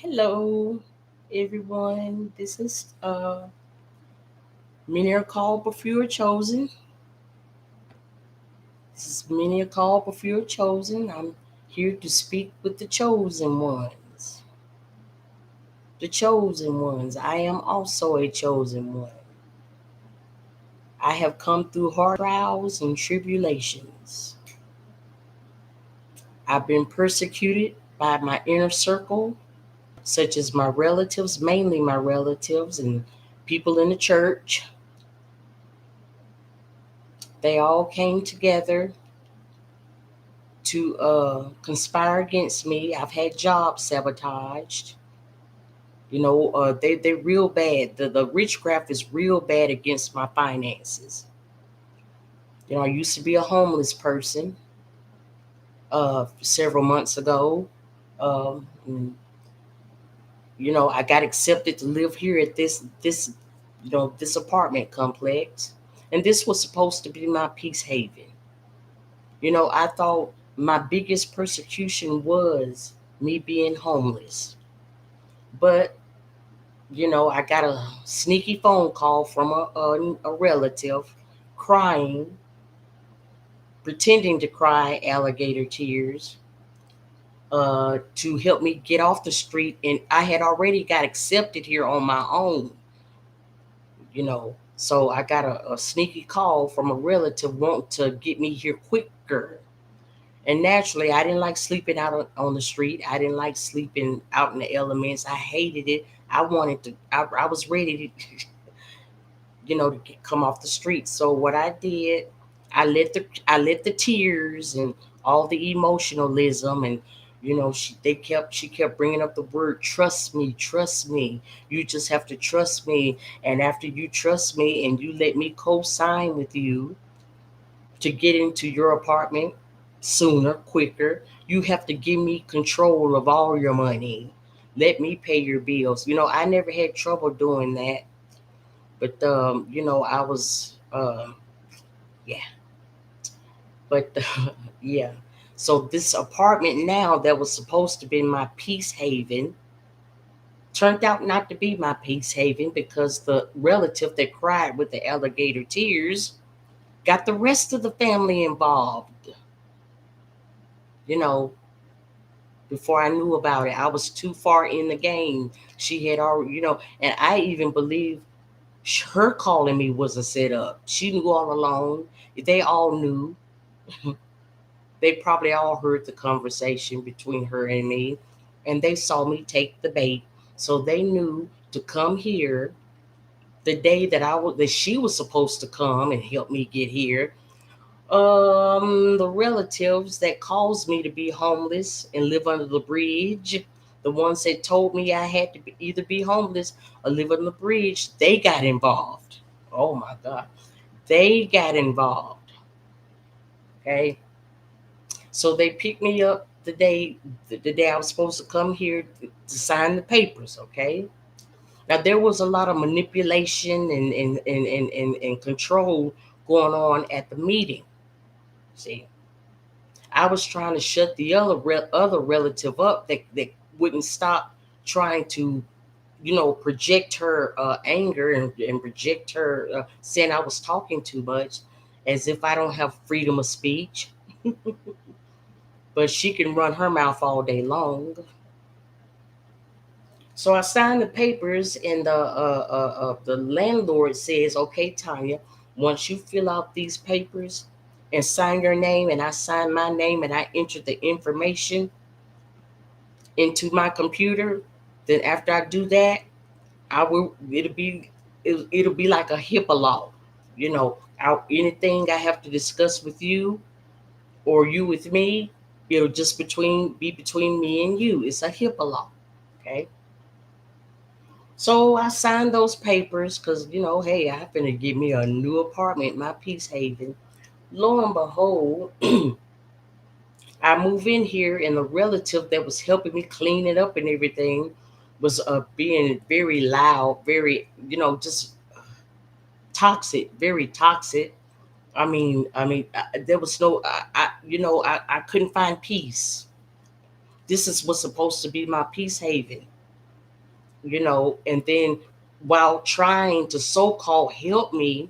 Hello, everyone. This is many are called, but few are chosen. This is many are called, but few are chosen. I'm here to speak with the chosen ones. The chosen ones. I am also a chosen one. I have come through hard trials and tribulations. I've been persecuted by my inner circle, such as my relatives, mainly my relatives and people in the church. They all came together to conspire against me. I've had jobs sabotaged. They real bad. The witchcraft is real bad against my finances. I used to be a homeless person several months ago. And, I got accepted to live here at this apartment complex, and this was supposed to be my peace haven. I thought my biggest persecution was me being homeless. But, I got a sneaky phone call from a relative crying, pretending to cry alligator tears, to help me get off the street. And I had already got accepted here on my own, So I got a sneaky call from a relative wanting to get me here quicker. And naturally, I didn't like sleeping out on the street. I didn't like sleeping out in the elements. I hated it. I wanted to. I was ready to, come off the street. So what I did, I let the tears and all the emotionalism and she kept bringing up the word trust me, trust me. You just have to trust me. And after you trust me and you let me co-sign with you to get into your apartment sooner, quicker, you have to give me control of all your money. Let me pay your bills. I never had trouble doing that, but I was yeah, but yeah. So this apartment now that was supposed to be my peace haven turned out not to be my peace haven because the relative that cried with the alligator tears got the rest of the family involved. You know, before I knew about it. I was too far in the game. She had already, and I even believe her calling me was a setup. She knew all along. They all knew. They probably all heard the conversation between her and me, and they saw me take the bait. So they knew to come here the day that she was supposed to come and help me get here. The relatives that caused me to be homeless and live under the bridge, the ones that told me I had to either be homeless or live on the bridge, they got involved. Oh my God. They got involved. Okay. So they picked me up the day I was supposed to come here to sign the papers. Okay. Now there was a lot of manipulation and control going on at the meeting. See, I was trying to shut the other relative up that wouldn't stop trying to, project her anger and project her saying I was talking too much, as if I don't have freedom of speech. But she can run her mouth all day long. So I signed the papers, and the landlord says, "Okay, Tanya, once you fill out these papers and sign your name, and I sign my name, and I enter the information into my computer, then after I do that, I will. It'll be like a HIPAA law. Anything I have to discuss with you or you with me, it'll just be between me and you. It's a HIPAA law." Okay. So I signed those papers because, hey, I finna give me a new apartment, my peace haven. Lo and behold, I move in here, and the relative that was helping me clean it up and everything was being very loud, very, just toxic, very toxic. There was no, I couldn't find peace. This is what's supposed to be my peace haven. and then while trying to so-called help me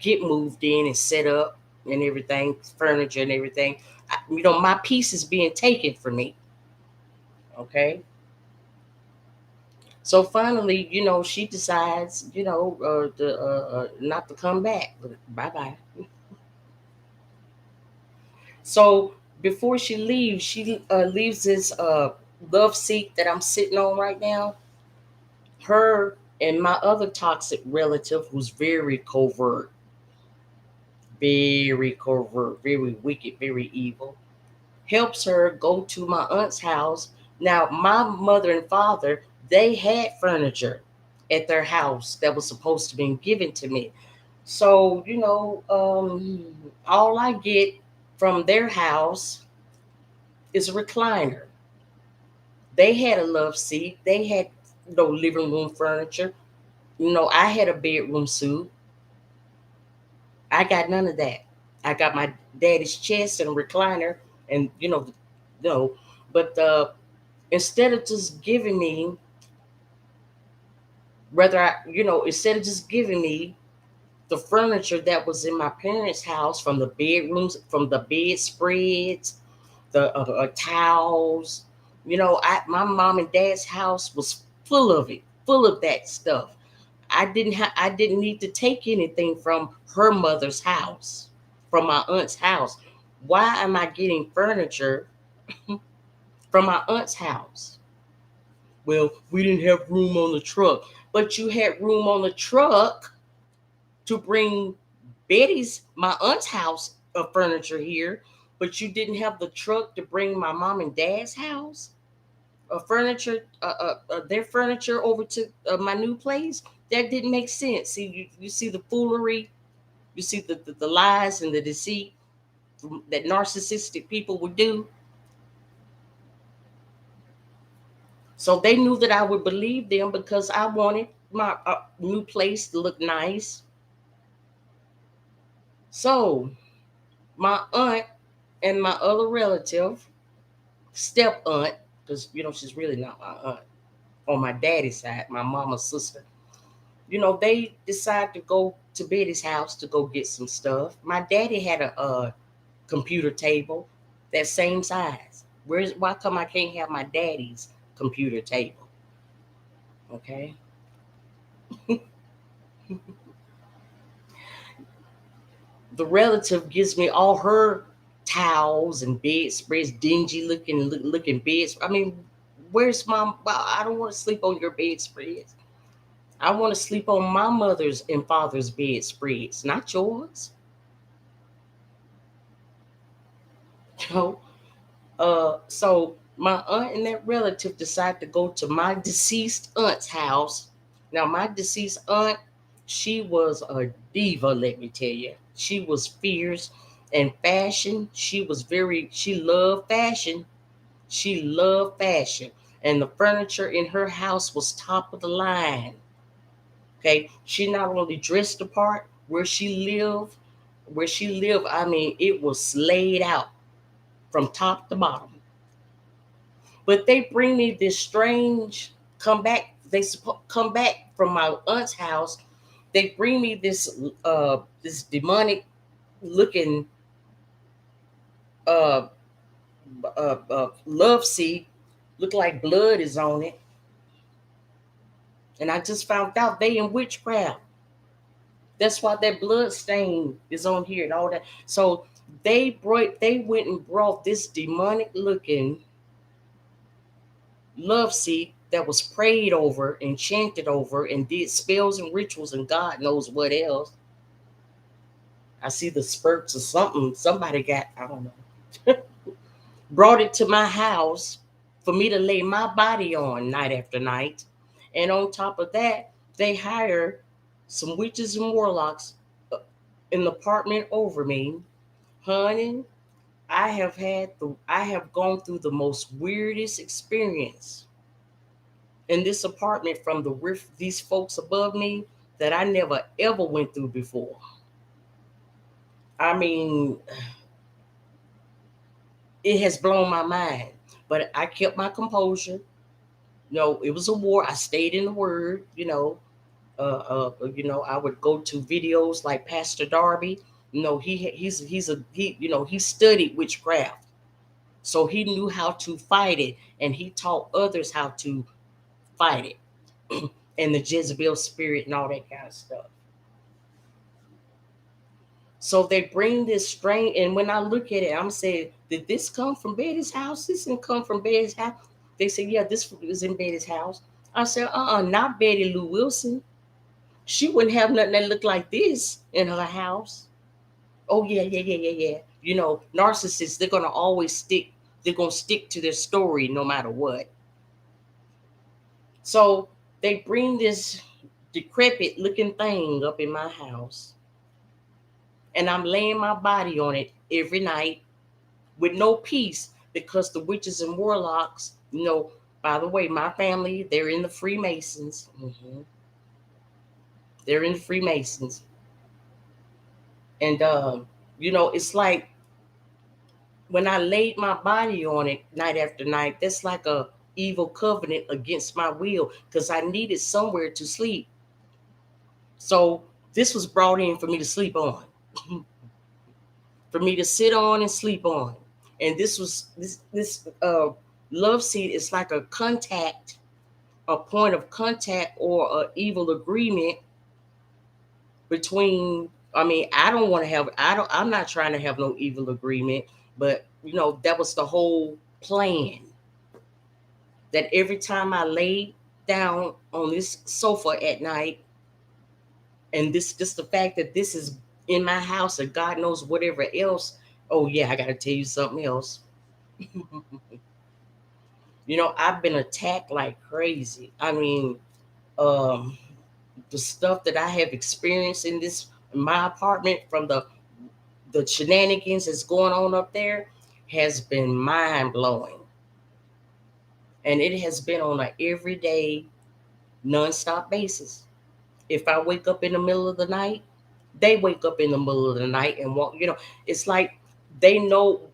get moved in and set up and everything, furniture and everything, my piece is being taken from me. Okay. So finally, she decides, not to come back. Bye bye. So before she leaves, she leaves this love seat that I'm sitting on right now. Her and my other toxic relative, who's very covert, very wicked, very evil, helps her go to my aunt's house. Now, my mother and father, they had furniture at their house that was supposed to be given to me. So, all I get from their house is a recliner. They had a love seat. They had no living room furniture. I had a bedroom suite. I got none of that. I got my daddy's chest and a recliner, and no. But instead of just giving me, instead of just giving me the furniture that was in my parents' house, from the bedrooms, from the bedspreads, the towels. My mom and dad's house was full of it, full of that stuff. I didn't need to take anything from her mother's house, from my aunt's house. Why am I getting furniture from my aunt's house? Well, we didn't have room on the truck, but you had room on the truck to bring my aunt's house of furniture here, but you didn't have the truck to bring my mom and dad's house their furniture over to my new place. That didn't make sense. See, you see the foolery, you see the lies and the deceit that narcissistic people would do. So they knew that I would believe them because I wanted my new place to look nice. So my aunt and my other relative, step aunt, because she's really not my aunt on my daddy's side, my mama's sister. They decide to go to Betty's house to go get some stuff. My daddy had a computer table that same size. Why come I can't have my daddy's computer table? Okay. The relative gives me all her towels and bedspreads, dingy looking beds. I mean, where's my? Well, I don't want to sleep on your bedspreads. I want to sleep on my mother's and father's bedspreads, not yours. You so my aunt and that relative decide to go to my deceased aunt's house. Now, my deceased aunt, she was a diva, let me tell you. She was fierce and fashion. She loved fashion. She loved fashion. And the furniture in her house was top of the line. Okay. She not only dressed the part where she lived, I mean, it was laid out from top to bottom. But they bring me this strange come back. Come back from my aunt's house. They bring me this demonic looking uh, love seat. Look like blood is on it. And I just found out they in witchcraft. That's why that blood stain is on here and all that. So they went and brought this demonic looking love seat that was prayed over, enchanted over, and did spells and rituals and God knows what else. I see the spurts of something. Somebody got, I don't know, brought it to my house for me to lay my body on night after night. And on top of that, they hire some witches and warlocks in the apartment over me. Honey, I have gone through the most weirdest experience in this apartment from these folks above me that I never ever went through before. I mean, it has blown my mind. But I kept my composure. No, it was a war. I stayed in the word, I would go to videos like Pastor Darby. He studied witchcraft, so he knew how to fight it, and he taught others how to fight it, and the Jezebel spirit and all that kind of stuff. So they bring this strain, and when I look at it, I'm saying, did this come from Betty's house? This didn't come from Betty's house. They said, yeah, this was in Betty's house. I said, not Betty Lou Wilson. She wouldn't have nothing that looked like this in her house. Oh yeah, yeah, yeah, yeah, yeah. Narcissists, they're gonna stick to their story no matter what. So they bring this decrepit looking thing up in my house, and I'm laying my body on it every night with no peace because the witches and warlocks, by the way, my family, they're in the Freemasons. They're in the Freemasons. And, it's like when I laid my body on it night after night, that's like a evil covenant against my will because I needed somewhere to sleep. So this was brought in for me to sleep on, for me to sit on and sleep on. And this love seat is like a point of contact or a evil agreement between. I mean, I don't want to have. I'm not trying to have no evil agreement, but that was the whole plan. That every time I lay down on this sofa at night, and this just the fact that this is in my house, and God knows whatever else. Oh yeah, I got to tell you something else. I've been attacked like crazy. I mean, um, the stuff that I have experienced in my apartment from the shenanigans that's going on up there has been mind blowing, and it has been on an everyday, nonstop basis. If I wake up in the middle of the night, they wake up in the middle of the night and walk. It's like they know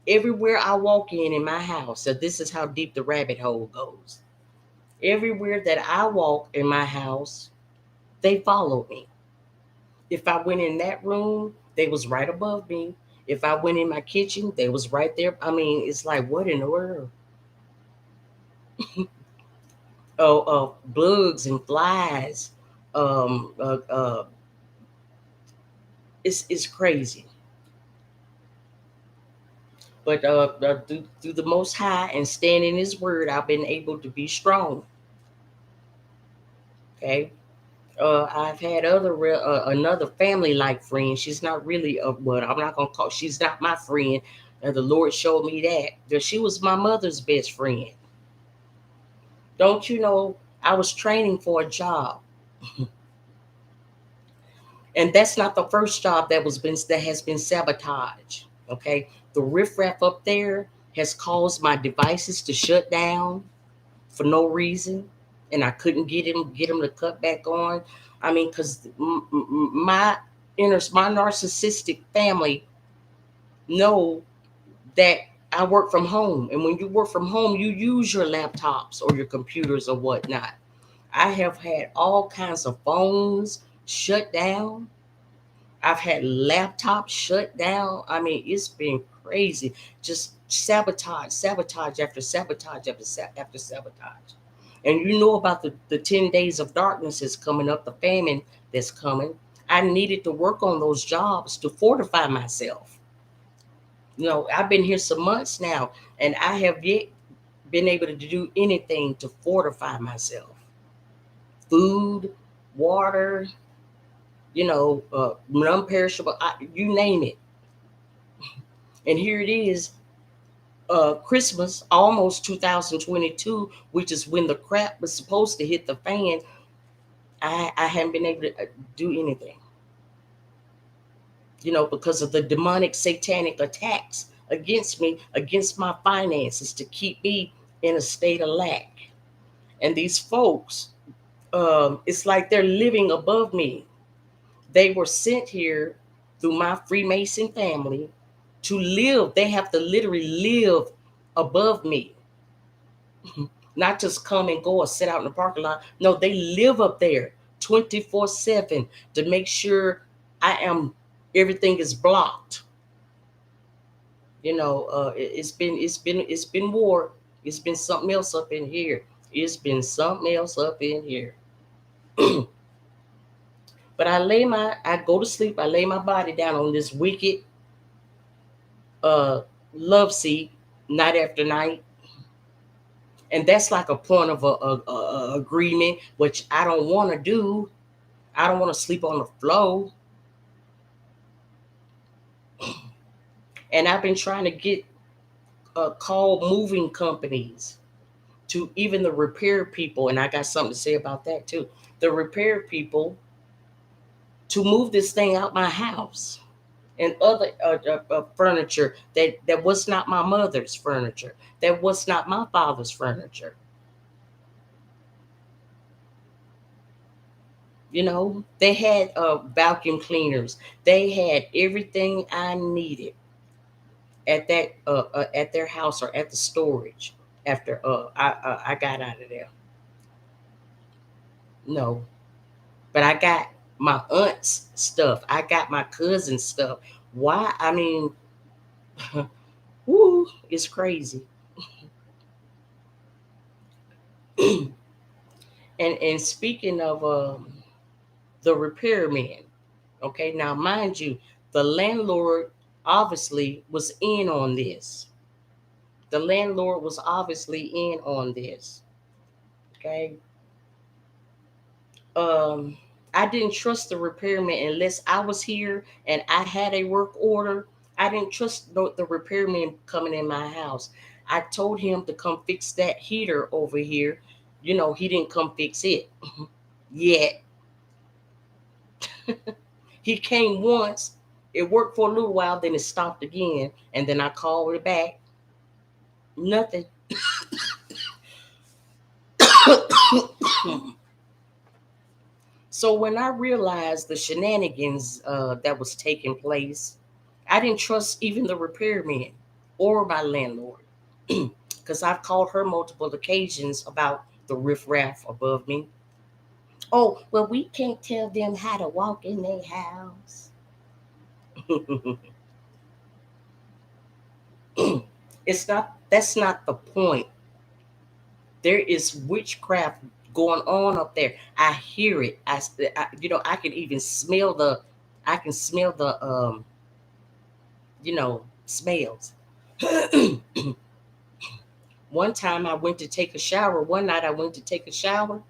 everywhere I walk in my house. So this is how deep the rabbit hole goes. Everywhere that I walk in my house, they follow me. If I went in that room, they was right above me. If I went in my kitchen, they was right there. I mean, it's like, what in the world? Oh, bugs and flies. Um, uh, uh, it's crazy. But through the Most High and staying in His Word, I've been able to be strong. Okay. I've had another family like friend. She's not really what I'm not gonna call. She's not my friend. The Lord showed me that she was my mother's best friend. Don't you know? I was training for a job, and that's not the first job that has been sabotaged. Okay, the riffraff up there has caused my devices to shut down for no reason, and I couldn't get him to cut back on. I mean, because my narcissistic family know that I work from home, and when you work from home, you use your laptops or your computers or whatnot. I have had all kinds of phones shut down. I've had laptops shut down. I mean, it's been crazy. Just sabotage after sabotage after sabotage. And you know about the 10 days of darkness that's coming up, the famine that's coming. I needed to work on those jobs to fortify myself. I've been here some months now, and I have yet been able to do anything to fortify myself. Food, water, non-perishable, you name it. And here it is, Christmas, almost 2022, which is when the crap was supposed to hit the fan. I haven't been able to do anything, because of the demonic satanic attacks against me, against my finances, to keep me in a state of lack. And these folks, it's like they're living above me. They were sent here through my Freemason family to live. They have to literally live above me. Not just come and go or sit out in the parking lot. No, they live up there 24/7 to make sure I am everything is blocked. It's been war. It's been something else up in here. It's been something else up in here. But I go to sleep. I lay my body down on this wicked uh love seat night after night, and that's like a point of a agreement, which I don't want to do. I don't want to sleep on the floor. And I've been trying to get call moving companies to even the repair people, and I got something to say about that too. The repair people to move this thing out my house and other furniture that was not my mother's furniture, that was not my father's furniture. They had vacuum cleaners. They had everything I needed at their house or at the storage after I got out of there. No, but I got my aunt's stuff. I got my cousin's stuff. Why? I mean, woo, it's crazy. And speaking of the repairman, okay, now mind you, the landlord obviously was in on this. The landlord was obviously in on this. Okay. Um, I didn't trust the repairman unless I was here and I had a work order. I didn't trust the repairman coming in my house. I told him to come fix that heater over here. He didn't come fix it yet. He came once. It worked for a little while, then it stopped again, and then I called it back. Nothing. So when I realized the shenanigans that was taking place, I didn't trust even the repairman or my landlord, because I've called her multiple occasions about the riffraff above me. Oh, well, we can't tell them how to walk in their house. It's not. That's not the point. There is witchcraft going on up there. I hear it. I can even smell the. I can smell the smells. One time I went to take a shower. One night I went to take a shower.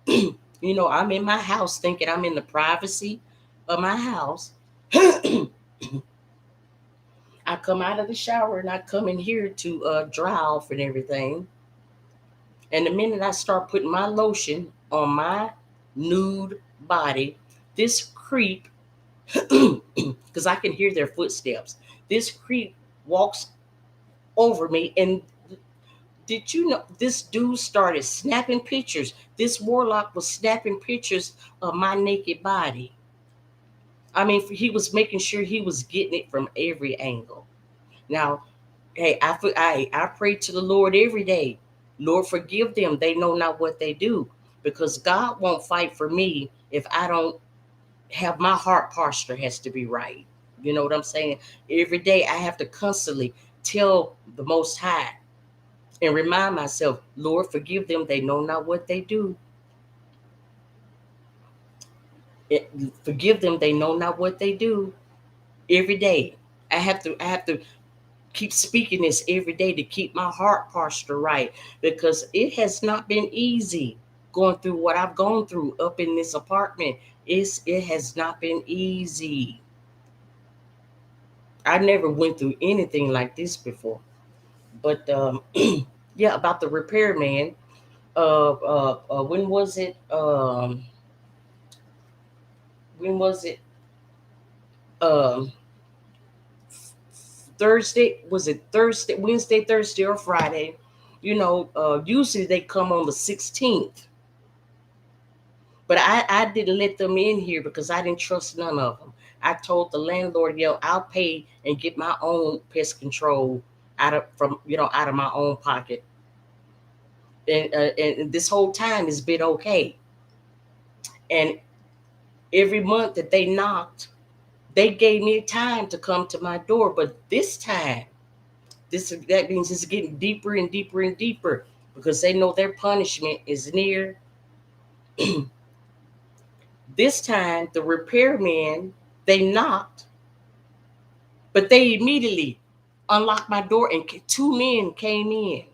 I'm in my house thinking I'm in the privacy of my house. I come out of the shower and I come in here to dry off and everything. And the minute I start putting my lotion on my nude body, this creep, because I can hear their footsteps, this creep walks over me. And did you know this dude started snapping pictures? This warlock was snapping pictures of my naked body. I mean, he was making sure he was getting it from every angle. Now, hey, I pray to the Lord every day. Lord, forgive them. They know not what they do. Because God won't fight for me if I don't have my heart posture has to be right. You know what I'm saying? Every day I have to constantly tell the Most High and remind myself, Lord, forgive them. They know not what they do. It, Forgive them. They know not what they do. Every day, I have to keep speaking this every day to keep my heart posture right, because it has not been easy going through what I've gone through up in this apartment. It has not been easy. I never went through anything like this before. But yeah, about the repairman. When was it? When was it? Um, Thursday? Was it Thursday? Wednesday, Thursday, or Friday? Usually they come on the 16th. But I didn't let them in here because I didn't trust none of them. I told the landlord, I'll pay and get my own pest control out of my own pocket. And this whole time has been okay. And every month that they knocked, they gave me time to come to my door. But this time, that means it's getting deeper and deeper and deeper because they know their punishment is near. This time, the repairman, they knocked, but they immediately unlocked my door and two men came in.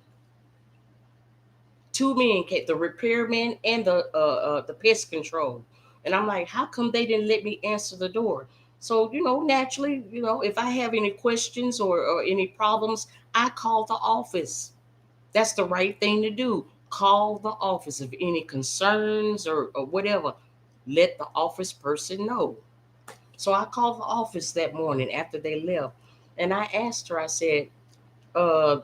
Two men came, the repairman and the pest control. And I'm like, how come they didn't let me answer the door? So, naturally, if I have any questions or any problems, I call the office. That's the right thing to do. Call the office if any concerns or whatever. Let the office person know. So I called the office that morning after they left, and I asked her. I said, uh,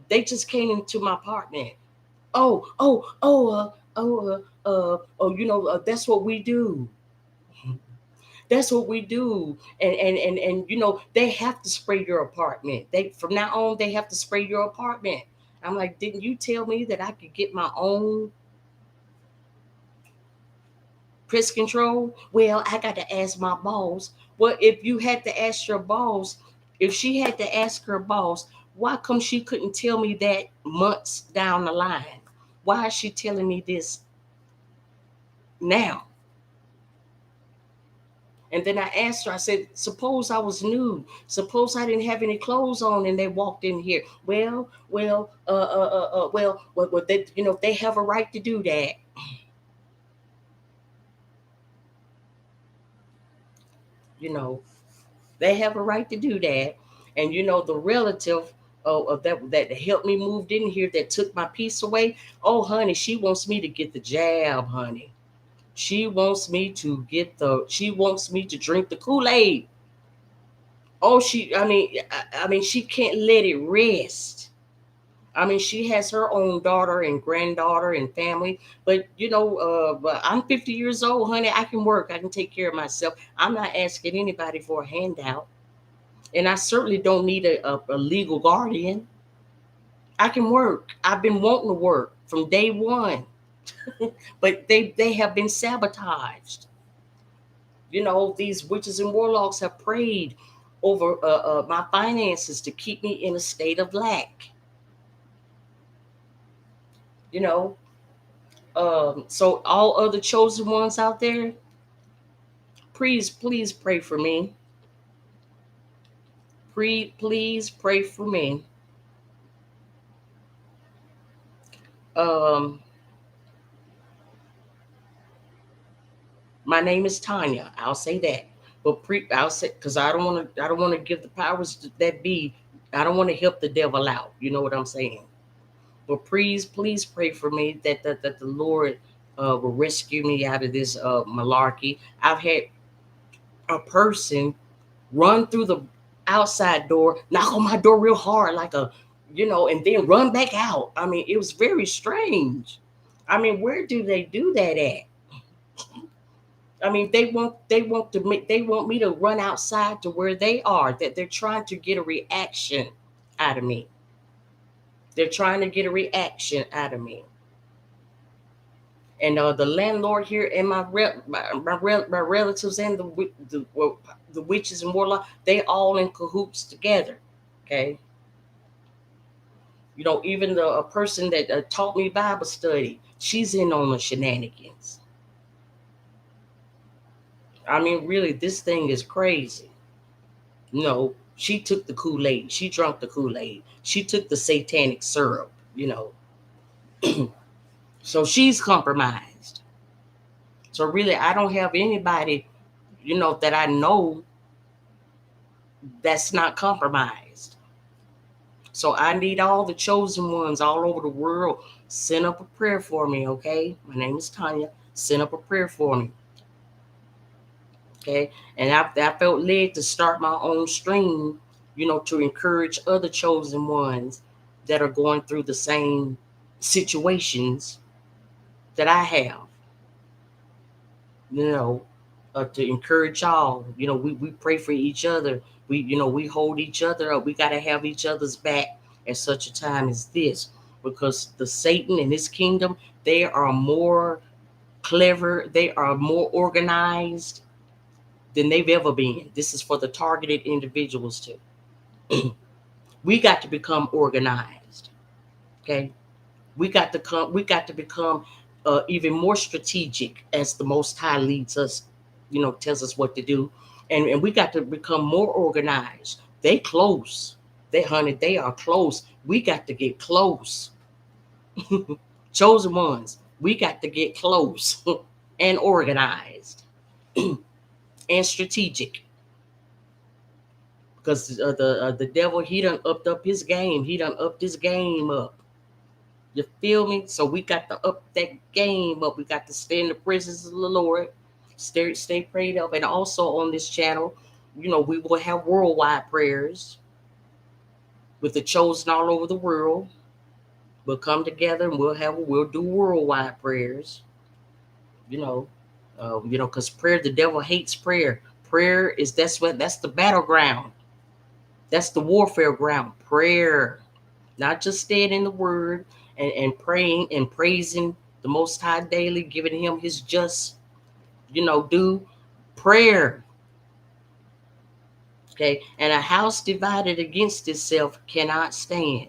"They just came into my apartment. That's what we do. That's what we do. And they have to spray your apartment. They from now on they have to spray your apartment." I'm like, didn't you tell me that I could get my own pest control? Well, I got to ask my boss. Well, if you had to ask your boss, if she had to ask her boss, why come she couldn't tell me that months down the line? Why is she telling me this now? And then I asked her, I said, suppose I was nude. Suppose I didn't have any clothes on and they walked in here. Well, they have a right to do that. You know, they have a right to do that. And the relative that helped me moved in here that took my piece away. Oh, honey, she wants me to get the jab, honey. She wants me to drink the Kool-Aid. Oh, I mean, she can't let it rest. I mean, she has her own daughter and granddaughter and family, but I'm 50 years old, honey. I can work. I can take care of myself. I'm not asking anybody for a handout, and I certainly don't need a legal guardian. I can work. I've been wanting to work from day one, but they have been sabotaged. These witches and warlocks have preyed over my finances to keep me in a state of lack. You know, so all other chosen ones out there, please pray for me. Please pray for me. Um, my name is Tanya. I'll say that, but I'll say because I don't want to give the powers that be. I don't want to help the devil out. You know what I'm saying? But please pray for me that the Lord will rescue me out of this malarkey. I've had a person run through the outside door, knock on my door real hard, like and then run back out. I mean, it was very strange. I mean, where do they do that at? I mean, they want me to run outside to where they are. That they're trying to get a reaction out of me. They're trying to get a reaction out of me. And the landlord here and my relatives and the witches and warlock, they all in cahoots together. Okay, even the a person that taught me Bible study, she's in on the shenanigans. I mean, really, this thing is crazy. No, she took the Kool-Aid. She drank the Kool-Aid. She took the satanic syrup. You know, so she's compromised. So really, I don't have anybody, that I know that's not compromised. So I need all the chosen ones all over the world. Send up a prayer for me, okay? My name is Tanya. Send up a prayer for me, okay? And I felt led to start my own stream, to encourage other chosen ones that are going through the same situations that I have, you know, to encourage y'all. We pray for each other. We hold each other up. We got to have each other's back at such a time as this. because the Satan and his kingdom, they are more clever, they are more organized than they've ever been. This is for the targeted individuals too. We got to become organized. Okay, we got to become even more strategic as the Most High leads us, tells us what to do, and we got to become more organized. They close, they are close. We got to get close. Chosen ones, we got to get close and organized and strategic, because the devil, he done upped up his game. He done upped his game up. You feel me? So we got to up that game up. We got to stay in the presence of the Lord, stay prayed up, and also on this channel, we will have worldwide prayers with the chosen all over the world. We'll come together and we'll do worldwide prayers. You know, because prayer, the devil hates prayer. Prayer is that's the battleground. That's the warfare ground. Prayer, not just staying in the word and praying and praising the Most High daily, giving him his just, due. Prayer. Okay. And a house divided against itself cannot stand.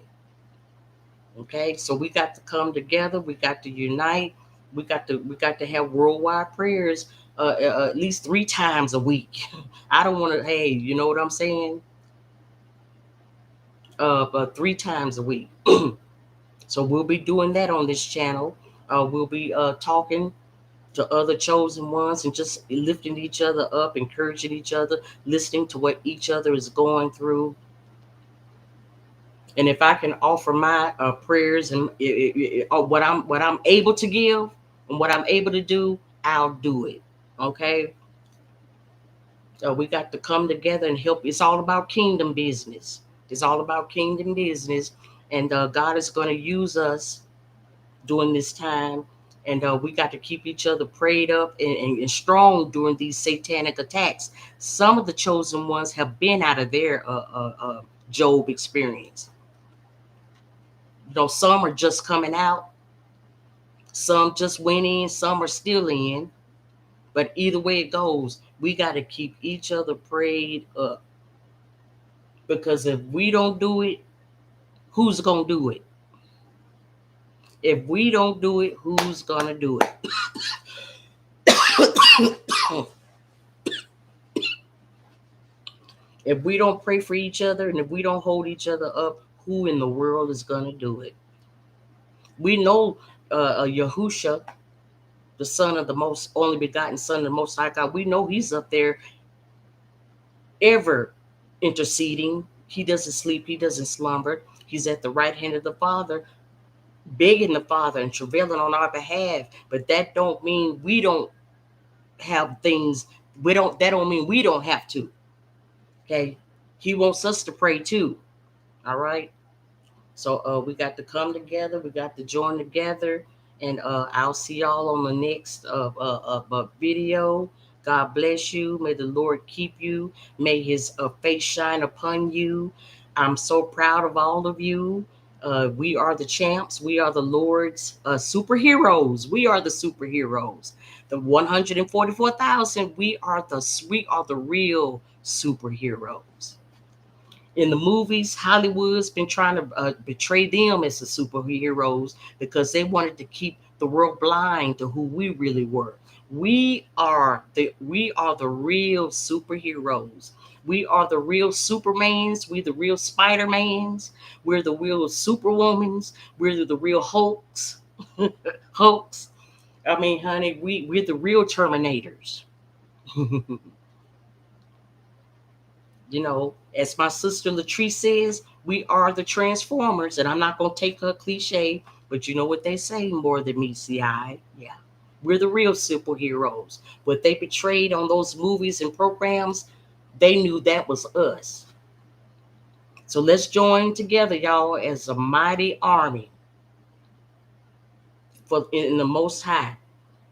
Okay. So we got to come together. We got to unite. We got to have worldwide prayers at least 3 times a week. I don't want to, hey, you know what I'm saying? But 3 times a week. So we'll be doing that on this channel. We'll be talking to other chosen ones and just lifting each other up, encouraging each other, listening to what each other is going through. And if I can offer my prayers and what I'm able to give and what I'm able to do, I'll do it. Okay. We got to come together and help. It's all about kingdom business. It's all about kingdom business, and God is going to use us during this time. And we got to keep each other prayed up and strong during these satanic attacks. Some of the chosen ones have been out of their Job experience. Some are just coming out, some just went in, some are still in. But either way it goes, we got to keep each other prayed up. Because if we don't do it, who's going to do it? If we don't do it, who's going to do it? If we don't pray for each other and if we don't hold each other up, who in the world is going to do it? We know Yahusha, the son of the most only begotten son of the Most High God, we know he's up there ever interceding. He doesn't sleep, he doesn't slumber. He's at the right hand of the Father, begging the Father and travailing on our behalf. But that don't mean we don't have things. That don't mean we don't have to. Okay. He wants us to pray too. All right. So we got to come together. We got to join together. And I'll see y'all on the next video. God bless you. May the Lord keep you. May his face shine upon you. I'm so proud of all of you. We are the champs. We are the Lord's superheroes. We are the superheroes. The 144,000. We are the real superheroes. In the movies, Hollywood's been trying to betray them as the superheroes because they wanted to keep the world blind to who we really were. We are the real superheroes. We are the real Supermans. We're the real Spider-Mans. We're the real Superwomans. We're the real Hulks. Hulks. I mean, honey, we're the real Terminators. As my sister Latrice says, we are the Transformers, and I'm not gonna take her cliche, but you know what they say, more than meets the eye. Yeah, we're the real superheroes. What they portrayed on those movies and programs, they knew that was us. So let's join together, y'all, as a mighty army for in the Most High,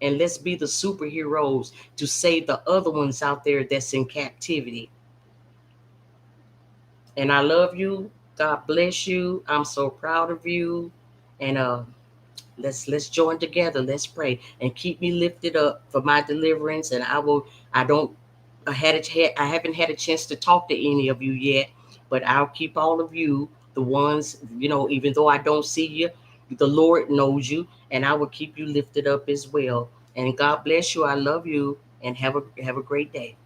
and let's be the superheroes to save the other ones out there that's in captivity. And I love you. God bless you. I'm so proud of you. And let's join together. Let's pray and keep me lifted up for my deliverance. And I don't I haven't had a chance to talk to any of you yet, but I'll keep all of you, the ones, even though I don't see you, the Lord knows you, and I will keep you lifted up as well. And God bless you. I love you, and have a great day.